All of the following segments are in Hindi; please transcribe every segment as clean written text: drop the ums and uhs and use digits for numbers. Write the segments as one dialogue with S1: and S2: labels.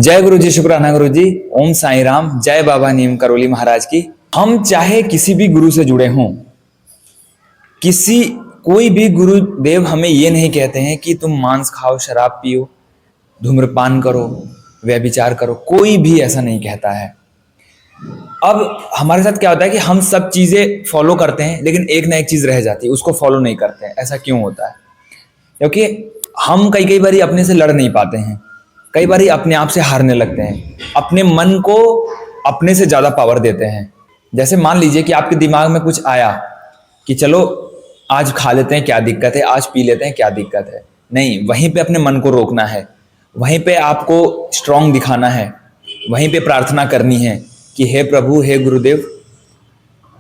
S1: जय गुरु जी, शुक्राना गुरु जी। ओम साईं राम। जय बाबा नीम करोली महाराज की। हम चाहे किसी भी गुरु से जुड़े हों, किसी कोई भी गुरुदेव हमें ये नहीं कहते हैं कि तुम मांस खाओ, शराब पियो, धूम्रपान करो, व्यभिचार करो। कोई भी ऐसा नहीं कहता है। अब हमारे साथ क्या होता है कि हम सब चीजें फॉलो करते हैं, लेकिन एक ना एक चीज रह जाती है, उसको फॉलो नहीं करते हैं। ऐसा क्यों होता है? क्योंकि हम कई कई बारी अपने से लड़ नहीं पाते हैं, कई बारी अपने आप से हारने लगते हैं, अपने मन को अपने से ज्यादा पावर देते हैं। जैसे मान लीजिए कि आपके दिमाग में कुछ आया कि चलो आज खा लेते हैं, क्या दिक्कत है, आज पी लेते हैं, क्या दिक्कत है। नहीं, वहीं पे अपने मन को रोकना है, वहीं पे आपको स्ट्रांग दिखाना है, वहीं पे प्रार्थना करनी है कि हे प्रभु, हे गुरुदेव,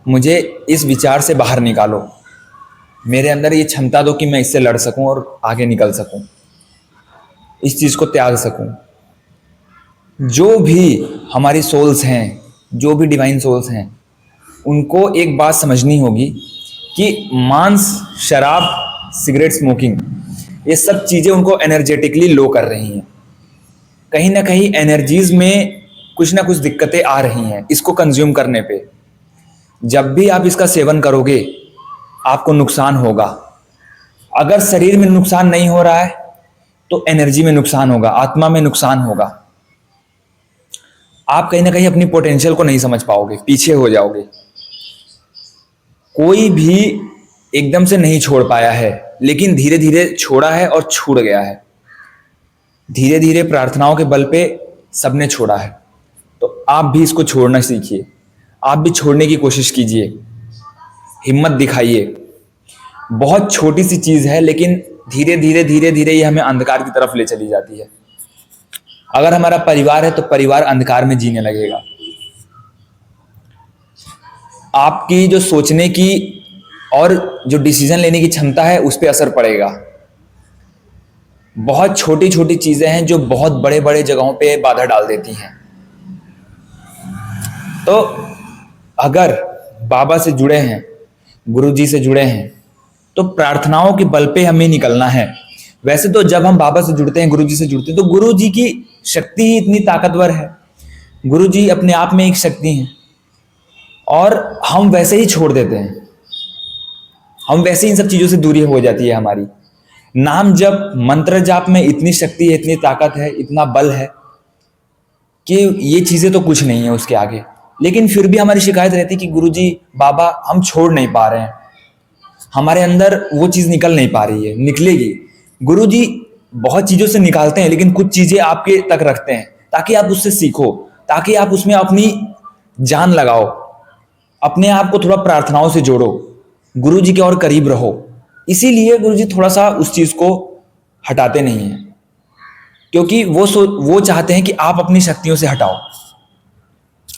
S1: मुझे इस विचार से बाहर निकालो, मेरे अंदर ये क्षमता दो कि मैं इससे लड़ सकूं और आगे निकल सकूं, इस चीज को त्याग सकूं। जो भी हमारी सोल्स हैं, जो भी डिवाइन सोल्स हैं, उनको एक बात समझनी होगी कि मांस, शराब, सिगरेट स्मोकिंग, ये सब चीजें उनको एनर्जेटिकली लो कर रही हैं। कहीं ना कहीं एनर्जीज में कुछ ना कुछ दिक्कतें आ रही हैं इसको कंज्यूम करने पे। जब भी आप इसका सेवन करोगे आपको नुकसान होगा। अगर शरीर में नुकसान नहीं हो रहा है तो एनर्जी में नुकसान होगा, आत्मा में नुकसान होगा। आप कहीं ना कहीं अपनी पोटेंशियल को नहीं समझ पाओगे, पीछे हो जाओगे। कोई भी एकदम से नहीं छोड़ पाया है, लेकिन धीरे धीरे छोड़ा है और छूट गया है। धीरे धीरे प्रार्थनाओं के बल पे सबने छोड़ा है। तो आप भी इसको छोड़ना सीखिए, आप भी छोड़ने की कोशिश कीजिए, हिम्मत दिखाइए। बहुत छोटी सी चीज है, लेकिन धीरे धीरे धीरे धीरे ये हमें अंधकार की तरफ ले चली जाती है। अगर हमारा परिवार है तो परिवार अंधकार में जीने लगेगा। आपकी जो सोचने की और जो डिसीजन लेने की क्षमता है उस पर असर पड़ेगा। बहुत छोटी छोटी चीजें हैं जो बहुत बड़े बड़े जगहों पे बाधा डाल देती हैं। तो अगर बाबा से जुड़े हैं, गुरु जी से जुड़े हैं, तो प्रार्थनाओं के बल पे हमें निकलना है। वैसे तो जब हम बाबा से जुड़ते हैं, गुरु जी से जुड़ते हैं, तो गुरु जी की शक्ति ही इतनी ताकतवर है। गुरु जी अपने आप में एक शक्ति है और हम वैसे ही छोड़ देते हैं। हम वैसे ही इन सब चीजों से दूरी हो जाती है हमारी। नाम जप, मंत्र जाप में इतनी शक्ति है, इतनी ताकत है, इतना बल है कि ये चीजें तो कुछ नहीं है उसके आगे। लेकिन फिर भी हमारी शिकायत रहती है कि गुरुजी, बाबा, हम छोड़ नहीं पा रहे हैं, हमारे अंदर वो चीज निकल नहीं पा रही है। निकलेगी। गुरुजी बहुत चीजों से निकालते हैं, लेकिन कुछ चीजें आपके तक रखते हैं ताकि आप उससे सीखो, ताकि आप उसमें अपनी जान लगाओ, अपने आप को थोड़ा प्रार्थनाओं से जोड़ो, गुरुजी के और करीब रहो। इसीलिए गुरुजी थोड़ा सा उस चीज को हटाते नहीं है, क्योंकि वो चाहते हैं कि आप अपनी शक्तियों से हटाओ,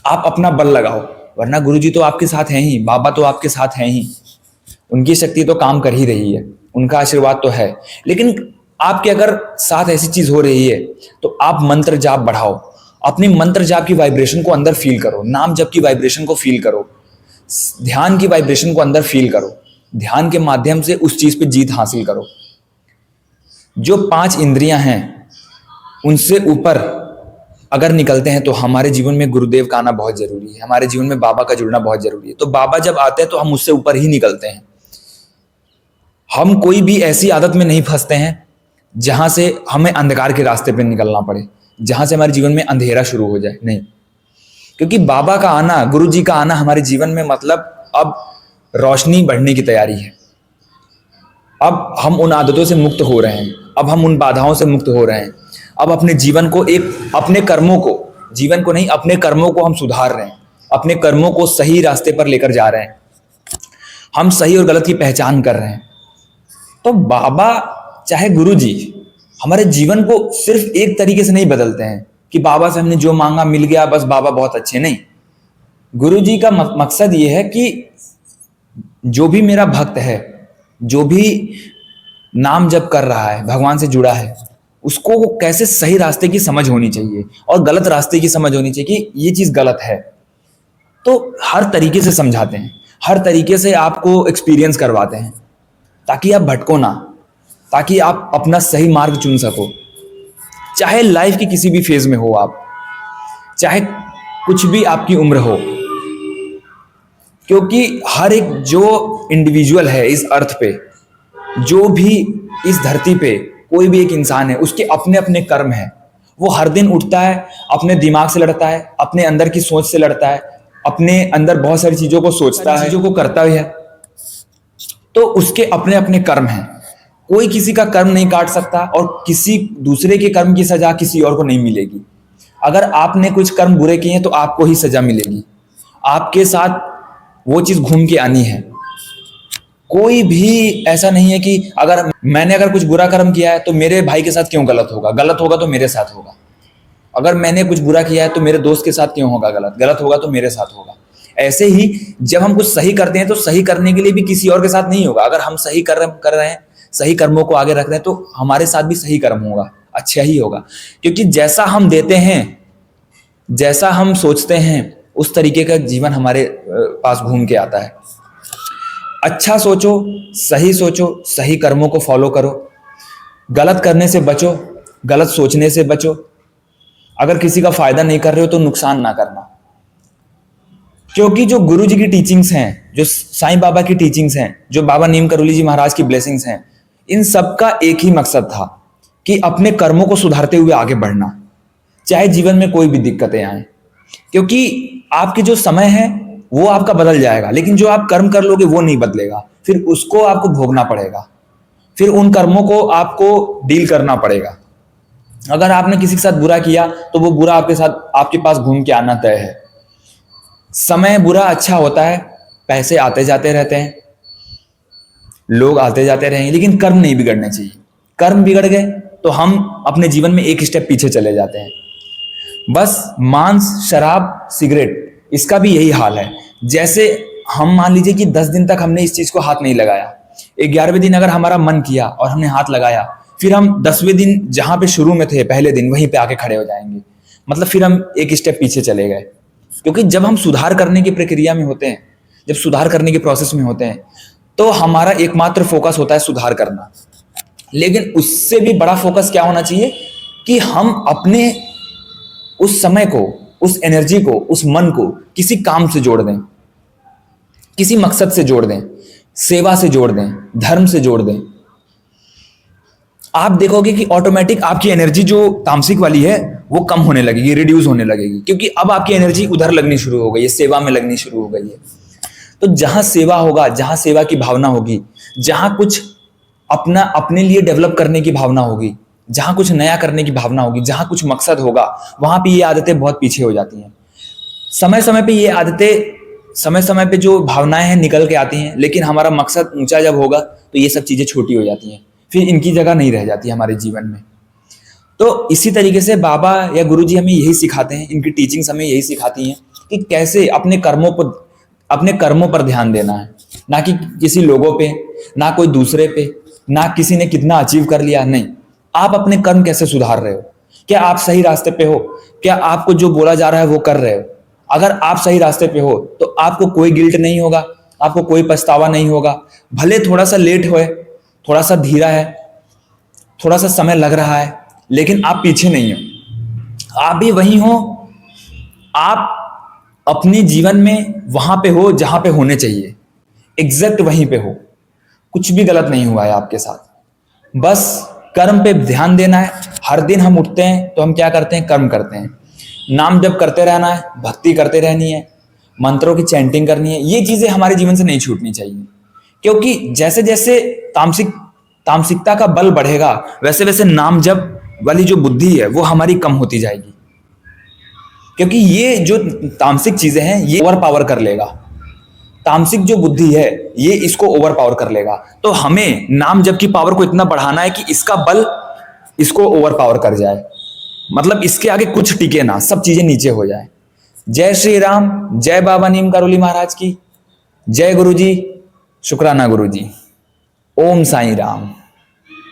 S1: आप अपना बल लगाओ। वरना गुरुजी तो आपके साथ हैं ही, बाबा तो आपके साथ हैं ही, उनकी शक्ति तो काम कर ही रही है, उनका आशीर्वाद तो है। लेकिन आपके अगर साथ ऐसी चीज हो रही है तो आप मंत्र जाप बढ़ाओ, अपनी मंत्र जाप की वाइब्रेशन को अंदर फील करो, नाम जप की वाइब्रेशन को फील करो, ध्यान की वाइब्रेशन को अंदर फील करो। ध्यान के माध्यम से उस चीज पे जीत हासिल करो। जो 5 इंद्रियां हैं उनसे ऊपर अगर निकलते हैं तो हमारे जीवन में गुरुदेव का आना बहुत जरूरी है, हमारे जीवन में बाबा का जुड़ना बहुत जरूरी है। तो बाबा जब आते हैं तो हम उससे ऊपर ही निकलते हैं। हम कोई भी ऐसी आदत में नहीं फंसते हैं जहां से हमें अंधकार के रास्ते पे निकलना पड़े, जहां से हमारे जीवन में अंधेरा शुरू हो जाए। नहीं, क्योंकि बाबा का आना, गुरु जी का आना हमारे जीवन में मतलब अब रोशनी बढ़ने की तैयारी है। अब हम उन आदतों से मुक्त हो रहे हैं, अब हम उन बाधाओं से मुक्त हो रहे हैं। अब अपने जीवन को, अपने कर्मों को, जीवन को नहीं, अपने कर्मों को हम सुधार रहे हैं, अपने कर्मों को सही रास्ते पर लेकर जा रहे हैं। हम सही और गलत की पहचान कर रहे हैं। तो बाबा चाहे गुरु जी हमारे जीवन को सिर्फ एक तरीके से नहीं बदलते हैं कि बाबा से हमने जो मांगा मिल गया, बस बाबा बहुत अच्छे। नहीं, गुरु जी का मकसद ये है कि जो भी मेरा भक्त है, जो भी नाम जप कर रहा है, भगवान से जुड़ा है, उसको कैसे सही रास्ते की समझ होनी चाहिए और गलत रास्ते की समझ होनी चाहिए कि ये चीज गलत है। तो हर तरीके से समझाते हैं, हर तरीके से आपको एक्सपीरियंस करवाते हैं ताकि आप भटको ना, ताकि आप अपना सही मार्ग चुन सको। चाहे लाइफ की किसी भी फेज में हो आप, चाहे कुछ भी आपकी उम्र हो, क्योंकि हर एक जो इंडिविजुअल है इस अर्थ पे, जो भी इस धरती पे कोई भी एक इंसान है, उसके अपने अपने कर्म हैं। वो हर दिन उठता है, अपने दिमाग से लड़ता है, अपने अंदर की सोच से लड़ता है, अपने अंदर बहुत सारी चीजों को सोचता है, चीजों को करता है, तो उसके अपने अपने कर्म हैं। कोई किसी का कर्म नहीं काट सकता और किसी दूसरे के कर्म की सजा किसी और को नहीं मिलेगी। अगर आपने कुछ कर्म बुरे किए हैं तो आपको ही सजा मिलेगी, आपके साथ वो चीज घूम के आनी है। कोई भी ऐसा नहीं है कि अगर मैंने कुछ बुरा कर्म किया है तो मेरे भाई के साथ क्यों गलत होगा, गलत होगा तो मेरे साथ होगा। अगर मैंने कुछ बुरा किया है तो मेरे दोस्त के साथ क्यों होगा गलत, गलत होगा तो मेरे साथ होगा। ऐसे ही जब हम कुछ सही करते हैं तो सही करने के लिए भी किसी और के साथ नहीं होगा। अगर हम सही कर्म कर रहे हैं, सही कर्मों को आगे रख रहे हैं, तो हमारे साथ भी सही कर्म होगा, अच्छा ही होगा। क्योंकि जैसा हम देते हैं, जैसा हम सोचते हैं, उस तरीके का जीवन हमारे पास घूम के आता है। अच्छा सोचो, सही कर्मों को फॉलो करो, गलत करने से बचो, गलत सोचने से बचो। अगर किसी का फायदा नहीं कर रहे हो तो नुकसान ना करना। क्योंकि जो गुरु जी की टीचिंग्स हैं, जो साईं बाबा की टीचिंग्स हैं, जो बाबा नीम करोली जी महाराज की ब्लेसिंग्स हैं, इन सब का एक ही मकसद था कि अपने कर्मों को सुधारते हुए आगे बढ़ना, चाहे जीवन में कोई भी दिक्कतें आए। क्योंकि आपके जो समय है वो आपका बदल जाएगा, लेकिन जो आप कर्म कर लोगे वो नहीं बदलेगा। फिर उसको आपको भोगना पड़ेगा, फिर उन कर्मों को आपको डील करना पड़ेगा। अगर आपने किसी के साथ बुरा किया तो वो बुरा आपके साथ, आपके पास घूम के आना तय है। समय बुरा अच्छा होता है, पैसे आते जाते रहते हैं, लोग आते जाते रहेंगे, लेकिन कर्म नहीं बिगड़ने चाहिए। कर्म बिगड़ गए तो हम अपने जीवन में एक स्टेप पीछे चले जाते हैं। बस मांस, शराब, सिगरेट, इसका भी यही हाल है। जैसे हम मान लीजिए कि 10 दिन तक हमने इस चीज को हाथ नहीं लगाया, 11वें दिन अगर हमारा मन किया और हमने हाथ लगाया, फिर हम 10वें दिन जहां पे शुरू में थे, पहले दिन, वहीं पे आके खड़े हो जाएंगे। मतलब फिर हम एक स्टेप पीछे चले गए। क्योंकि जब हम सुधार करने की प्रक्रिया में होते हैं, जब सुधार करने के प्रोसेस में होते हैं, तो हमारा एकमात्र फोकस होता है सुधार करना। लेकिन उससे भी बड़ा फोकस क्या होना चाहिए कि हम अपने उस समय को, उस एनर्जी को, उस मन को किसी काम से जोड़ दें, किसी मकसद से जोड़ दें, सेवा से जोड़ दें, धर्म से जोड़ दें। आप देखोगे कि ऑटोमेटिक आपकी एनर्जी जो तामसिक वाली है वो कम होने लगेगी, रिड्यूस होने लगेगी, क्योंकि अब आपकी एनर्जी उधर लगनी शुरू हो गई है, सेवा में लगनी शुरू हो गई है। तो जहां सेवा होगा, जहां सेवा की भावना होगी, जहां कुछ अपने लिए डेवलप करने की भावना होगी, जहां कुछ नया करने की भावना होगी, जहां कुछ मकसद होगा, वहां पे ये आदतें बहुत पीछे हो जाती हैं। समय समय पे ये आदतें, समय समय पे जो भावनाएं हैं निकल के आती हैं, लेकिन हमारा मकसद ऊंचा जब होगा तो ये सब चीजें छोटी हो जाती हैं, फिर इनकी जगह नहीं रह जाती हमारे जीवन में। तो इसी तरीके से बाबा या गुरुजी हमें यही सिखाते हैं, इनकी टीचिंग्स हमें यही सिखाती हैं कि कैसे अपने कर्मों पर ध्यान देना है, ना कि किसी लोगों पे, ना कोई दूसरे पे, ना किसी ने कितना अचीव कर लिया। नहीं, आप अपने कर्म कैसे सुधार रहे हो, क्या आप सही रास्ते पे हो, क्या आपको जो बोला जा रहा है वो कर रहे हो। अगर आप सही रास्ते पे हो तो आपको कोई गिल्ट नहीं होगा, आपको कोई पछतावा नहीं होगा। भले थोड़ा सा लेट होए, थोड़ा सा धीरा है, थोड़ा सा समय लग रहा है, लेकिन आप पीछे नहीं हो, आप भी वहीं हो। आप अपने जीवन में वहां पे हो जहां पे होने चाहिए, एग्जैक्ट वहीं पे हो। कुछ भी गलत नहीं हुआ है आपके साथ, बस कर्म पे ध्यान देना है। हर दिन हम उठते हैं तो हम क्या करते हैं, कर्म करते हैं। नाम जप करते रहना है, भक्ति करते रहनी है, मंत्रों की चैंटिंग करनी है। ये चीजें हमारे जीवन से नहीं छूटनी चाहिए, क्योंकि जैसे जैसे तामसिकता का बल बढ़ेगा, वैसे वैसे नाम जप वाली जो बुद्धि है वो हमारी कम होती जाएगी। क्योंकि ये जो तामसिक चीजें हैं ये ओवर पावर कर लेगा, तामसिक जो बुद्धि है ये इसको ओवर पावर कर लेगा। तो हमें नाम जप की पावर को इतना बढ़ाना है कि इसका बल इसको ओवर पावर कर जाए, मतलब इसके आगे कुछ टिके ना, सब चीजें नीचे हो जाए। जय श्री राम, जय बाबा नीम करोली महाराज की, जय गुरु जी, शुक्राना गुरु जी। ओम साईं राम।